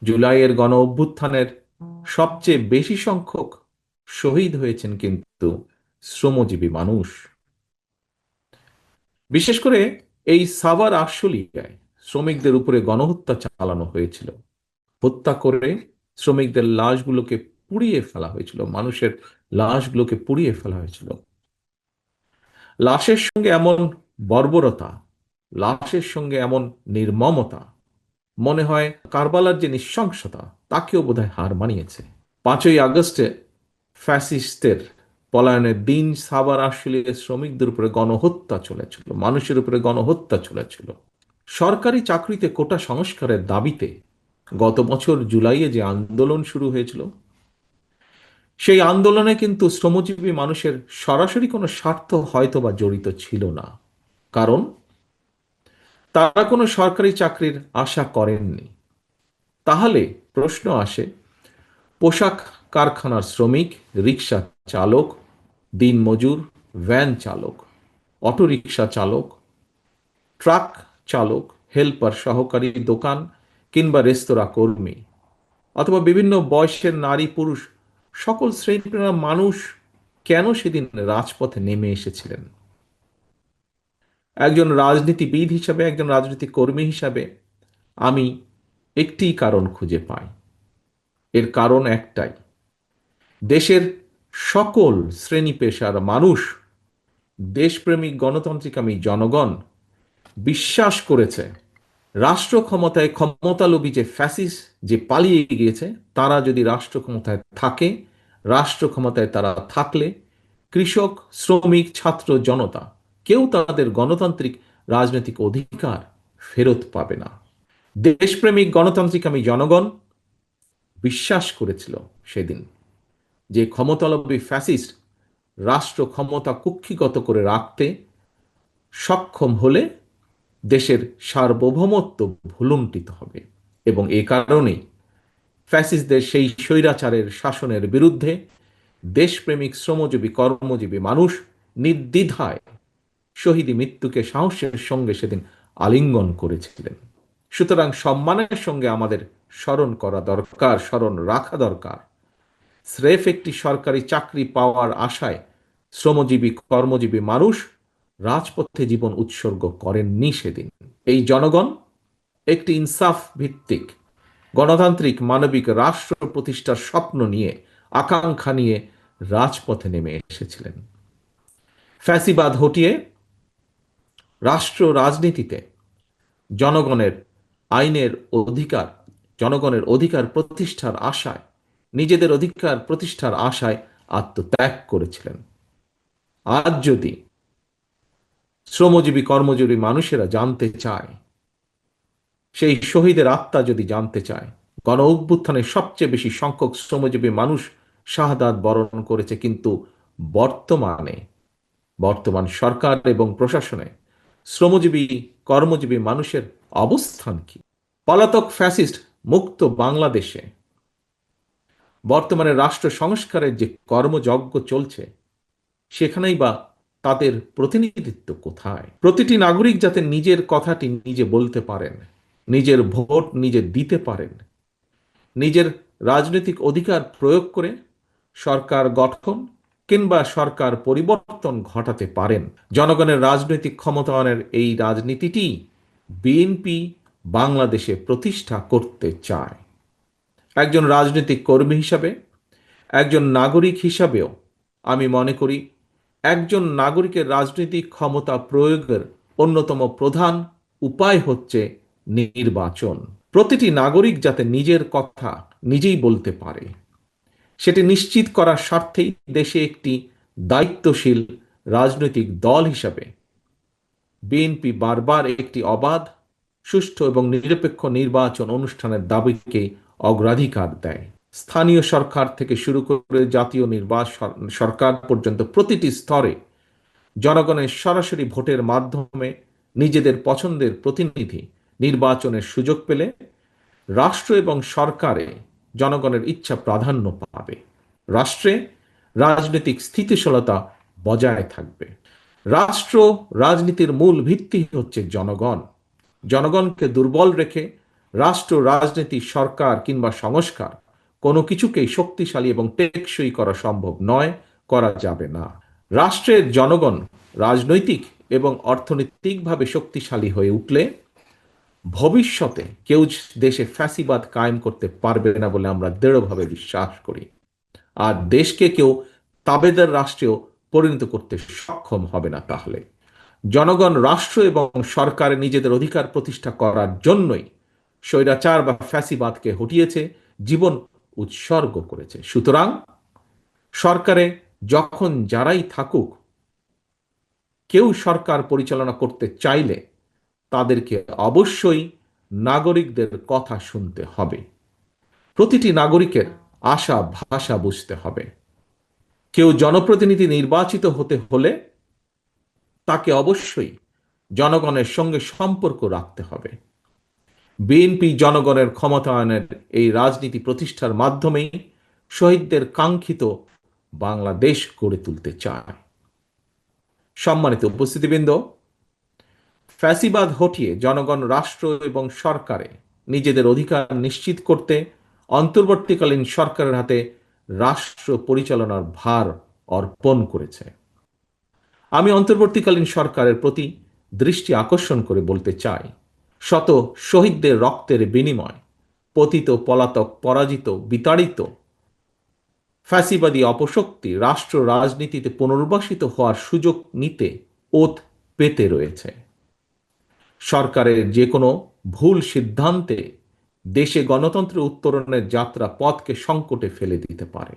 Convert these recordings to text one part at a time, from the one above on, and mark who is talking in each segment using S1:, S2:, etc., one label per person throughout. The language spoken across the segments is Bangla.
S1: জুলাইয়ের গণ অভ্যুত্থানের সবচেয়ে বেশি সংখ্যক শহীদ হয়েছেন কিন্তু শ্রমজীবী মানুষ। বিশেষ করে এই সাভার আশুলিয়ায় শ্রমিকদের উপরে গণহত্যা চালানো হয়েছিল। হত্যা করে শ্রমিকদের লাশগুলোকে পুড়িয়ে ফেলা হয়েছিল, মানুষের লাশগুলোকে পুড়িয়ে ফেলা হয়েছিল। লাশের সঙ্গে এমন বর্বরতা, লাশের সঙ্গে এমন নির্মমতা, মনে হয় কারবালার যে নৃশংসতা তাকেও বোধহয় হার মানিয়েছে। 5ই আগস্টে ফ্যাসিস্টের পলায়নের দিন সাভার আশুলিয়ার শ্রমিকদের উপরে গণহত্যা চলেছিল, মানুষের উপরে গণহত্যা চলেছিল। সরকারি চাকরিতে কোটা সংস্কারের দাবিতে গত বছর জুলাইয়ে যে আন্দোলন শুরু হয়েছিল, সেই আন্দোলনে কিন্তু শ্রমজীবী মানুষের সরাসরি কোনো স্বার্থ হয়তোবা জড়িত ছিল না। কারণ তারা কোনো সরকারি চাকরির আশা করেননি। তাহলে প্রশ্ন আসে, পোশাক কারখানার শ্রমিক, রিক্সা চালক, দিনমজুর, ভ্যান চালক, অটোরিকশা চালক, ট্রাক চালক, হেল্পার, সহকারী, দোকান কিংবা রেস্তোরাঁ কর্মী, অথবা বিভিন্ন বয়সের নারী পুরুষ, সকল শ্রেণীর মানুষ কেন সেদিন রাজপথে নেমে এসেছিলেন? একজন রাজনীতিবিদ হিসাবে, একজন রাজনৈতিক কর্মী হিসাবে আমি একটি কারণ খুঁজে পাই। এর কারণ একটাই, দেশের সকল শ্রেণী পেশার মানুষ, দেশপ্রেমিক গণতান্ত্রিকামী জনগণ বিশ্বাস করেছে রাষ্ট্র ক্ষমতায় ক্ষমতালোভী যে ফ্যাসিস্ট যে পালিয়ে গিয়েছে, তারা যদি রাষ্ট্র ক্ষমতায় থাকে, রাষ্ট্র ক্ষমতায় তারা থাকলে কৃষক, শ্রমিক, ছাত্র, জনতা কেউ তাদের গণতান্ত্রিক রাজনৈতিক অধিকার ফেরত পাবে না। দেশপ্রেমিক গণতান্ত্রিকামী জনগণ বিশ্বাস করেছিল সেদিন যে ক্ষমতালোভী ফ্যাসিস্ট রাষ্ট্র ক্ষমতা কুক্ষিগত করে রাখতে সক্ষম হলে দেশের সার্বভৌমত্ব ভুলুণ্ঠিত হবে। এবং এ কারণেই ফ্যাসিস্টদের সেই স্বৈরাচারের শাসনের বিরুদ্ধে দেশপ্রেমিক শ্রমজীবী কর্মজীবী মানুষ নির্দ্বিধায় শহীদী মৃত্যুকে সাহসের সঙ্গে সেদিন আলিঙ্গন করেছিলেন। সুতরাং সম্মানের সঙ্গে আমাদের স্মরণ করা দরকার, স্মরণ রাখা দরকার, স্রেফ একটি সরকারি চাকরি পাওয়ার আশায় শ্রমজীবী কর্মজীবী মানুষ রাজপথে জীবন উৎসর্গ করেননি সেদিন। এই জনগণ একটি ইনসাফ ভিত্তিক গণতান্ত্রিক মানবিক রাষ্ট্র প্রতিষ্ঠার স্বপ্ন নিয়ে, আকাঙ্ক্ষা নিয়ে রাজপথে নেমে এসেছিলেন। ফ্যাসিবাদ হটিয়ে রাষ্ট্র রাজনীতিতে জনগণের আইনের অধিকার, জনগণের অধিকার প্রতিষ্ঠার আশায়, নিজেদের অধিকার প্রতিষ্ঠার আশায় আত্মত্যাগ করেছিলেন। আজ যদি শ্রমজীবী কর্মজীবী মানুষেরা জানতে চায়, সেই শহীদের আত্মা যদি জানতে চায়, গণ অভ্যুত্থানে সবচেয়ে বেশি সংখ্যক শ্রমজীবী মানুষ শাহাদাত বরণ করেছে, কিন্তু বর্তমানে বর্তমান সরকার এবং প্রশাসনে শ্রমজীবী কর্মজীবী মানুষের অবস্থান কি? পলাতক ফ্যাসিস্ট মুক্ত বাংলাদেশে বর্তমানে রাষ্ট্র সংস্কারের যে কর্মযজ্ঞ চলছে, সেখানেই বা তাদের প্রতিনিধিত্ব কোথায়? প্রতিটি নাগরিক যাতে নিজের কথাটি নিজে বলতে পারেন, নিজের ভোট নিজে দিতে পারেন, নিজের রাজনৈতিক অধিকার প্রয়োগ করে সরকার গঠন কিংবা সরকার পরিবর্তন ঘটাতে পারেন। জনগণের রাজনৈতিক ক্ষমতায়নের এই রাজনীতিটি বিএনপি বাংলাদেশে প্রতিষ্ঠা করতে চায়। একজন রাজনৈতিক কর্মী হিসাবে, একজন নাগরিক হিসাবেও আমি মনে করি একজন নাগরিকের রাজনৈতিক ক্ষমতা প্রয়োগের অন্যতম প্রধান উপায় হচ্ছে নির্বাচন। প্রতিটি নাগরিক যাতে নিজের কথা নিজেই বলতে পারে, সেটি নিশ্চিত করার স্বার্থেই দেশে একটি দায়িত্বশীল রাজনৈতিক দল হিসাবে বিএনপি বারবার একটি অবাধ, সুষ্ঠু এবং নিরপেক্ষ নির্বাচন অনুষ্ঠানের দাবিকে অগ্রাধিকার দেয়। স্থানীয় সরকার থেকে শুরু করে জাতীয় নির্বাচন সরকার পর্যন্ত প্রতিটি স্তরে জনগণের সরাসরি ভোটের মাধ্যমে নিজেদের পছন্দের প্রতিনিধি নির্বাচনের সুযোগ পেলে রাষ্ট্র এবং সরকারে জনগণের ইচ্ছা প্রাধান্য পাবে, রাষ্ট্রে রাজনৈতিক স্থিতিশীলতা বজায় থাকবে। রাষ্ট্র রাজনীতির মূল ভিত্তি হচ্ছে জনগণ। জনগণকে দুর্বল রেখে রাষ্ট্র, রাজনীতি, সরকার কিংবা সংস্কার কোনো কিছুকেই শক্তিশালী এবং টেকসই করা সম্ভব নয়, করা যাবে না। রাষ্ট্রের জনগণ রাজনৈতিক এবং অর্থনৈতিকভাবে শক্তিশালী হয়ে উঠলে ভবিষ্যতে কেউ দেশে ফ্যাসিবাদ কায়েম করতে পারবে না বলে আমরা দৃঢ়ভাবে বিশ্বাস করি। আর দেশকে কেউ তাবেদার রাষ্ট্রেও পরিণত করতে সক্ষম হবে না। তাহলে জনগণ রাষ্ট্র এবং সরকারে নিজেদের অধিকার প্রতিষ্ঠা করার জন্যই স্বৈরাচার বা ফ্যাসিবাদকে হটিয়েছে, জীবন উৎসর্গ করেছে। সুতরাং সরকারে যখন যারাই থাকুক, কেউ সরকার পরিচালনা করতে চাইলে তাদেরকে অবশ্যই নাগরিকদের কথা শুনতে হবে। প্রতিটি নাগরিকের আশা ভাষা বুঝতে হবে। কেউ জনপ্রতিনিধি নির্বাচিত হতে হলে তাকে অবশ্যই জনগণের সঙ্গে সম্পর্ক রাখতে হবে। বিএনপি জনগণের ক্ষমতায়নের এই রাজনীতি প্রতিষ্ঠার মাধ্যমেই শহীদদের কাঙ্ক্ষিত বাংলাদেশ গড়ে তুলতে চায়। সম্মানিত উপস্থিতিবৃন্দ, ফ্যাসিবাদ হটিয়ে জনগণ রাষ্ট্র এবং সরকারে নিজেদের অধিকার নিশ্চিত করতে অন্তর্বর্তীকালীন সরকারের হাতে রাষ্ট্র পরিচালনার ভার অর্পণ করেছে। আমি অন্তর্বর্তীকালীন সরকারের প্রতি দৃষ্টি আকর্ষণ করে বলতে চাই, শত শহীদদের রক্তের বিনিময় পতিত, পলাতক, পরাজিত, বিতাড়িত ফ্যাসিবাদী অপশক্তি রাষ্ট্র রাজনীতিতে পুনর্বাসিত হওয়ার সুযোগ নিতে ওত পেতে রয়েছে। সরকারের যে কোনো ভুল সিদ্ধান্তে দেশে গণতন্ত্রের উত্তরণের যাত্রা পথকে সংকটে ফেলে দিতে পারে।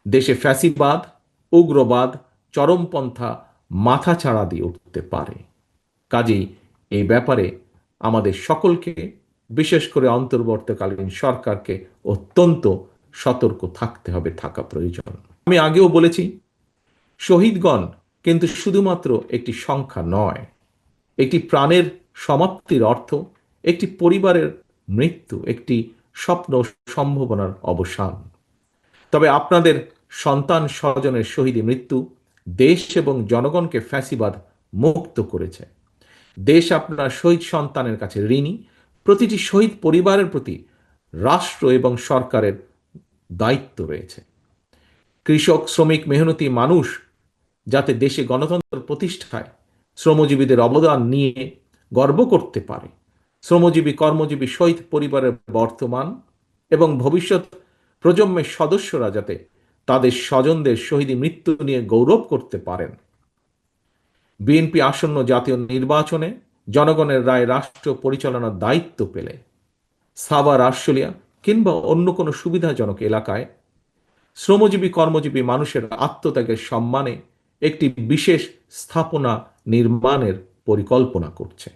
S1: দেশে ফ্যাসিবাদ, উগ্রবাদ, চরমপন্থা মাথাচাড়া দিয়ে উঠতে পারে। কাজেই এই ব্যাপারে আমাদের সকলকে, বিশেষ করে অন্তর্বর্তীকালীন সরকারকে অত্যন্ত সতর্ক থাকতে হবে, থাকা প্রয়োজন। আমি আগেও বলেছি, শহীদগণ কিন্তু শুধুমাত্র একটি সংখ্যা নয়, একটি প্রাণের সমাপ্তির অর্থ, একটি পরিবারের মৃত্যু, একটি স্বপ্ন সম্ভাবনার অবসান। তবে আপনাদের সন্তান স্বজনের শহীদ মৃত্যু দেশ এবং জনগণকে ফ্যাসিবাদ মুক্ত করেছে। দেশ আপনার শহীদ সন্তানের কাছে ঋণী। প্রতিটি শহীদ পরিবারের প্রতি রাষ্ট্র এবং সরকারের দায়িত্ব রয়েছে। কৃষক, শ্রমিক, মেহনতি মানুষ যাতে দেশে গণতন্ত্র প্রতিষ্ঠায় শ্রমজীবীদের অবদান নিয়ে গর্ব করতে পারে, শ্রমজীবী, কর্মজীবী শহীদ পরিবারের বর্তমান এবং ভবিষ্যৎ প্রজন্মের সদস্যরা যাতে তাদের স্বজনদের শহীদ মৃত্যু নিয়ে গৌরব করতে পারেন। বিএনপি আসন্ন জাতীয় নির্বাচনে জনগণের রায় রাষ্ট্র পরিচালনার দায়িত্ব পেলে সাভার, আশুলিয়া কিংবা অন্য কোনো সুবিধাজনক এলাকায় শ্রমজীবী, কর্মজীবী মানুষের আত্মত্যাগের সম্মানে একটি বিশেষ স্থাপনা নির্মাণের পরিকল্পনা করছে।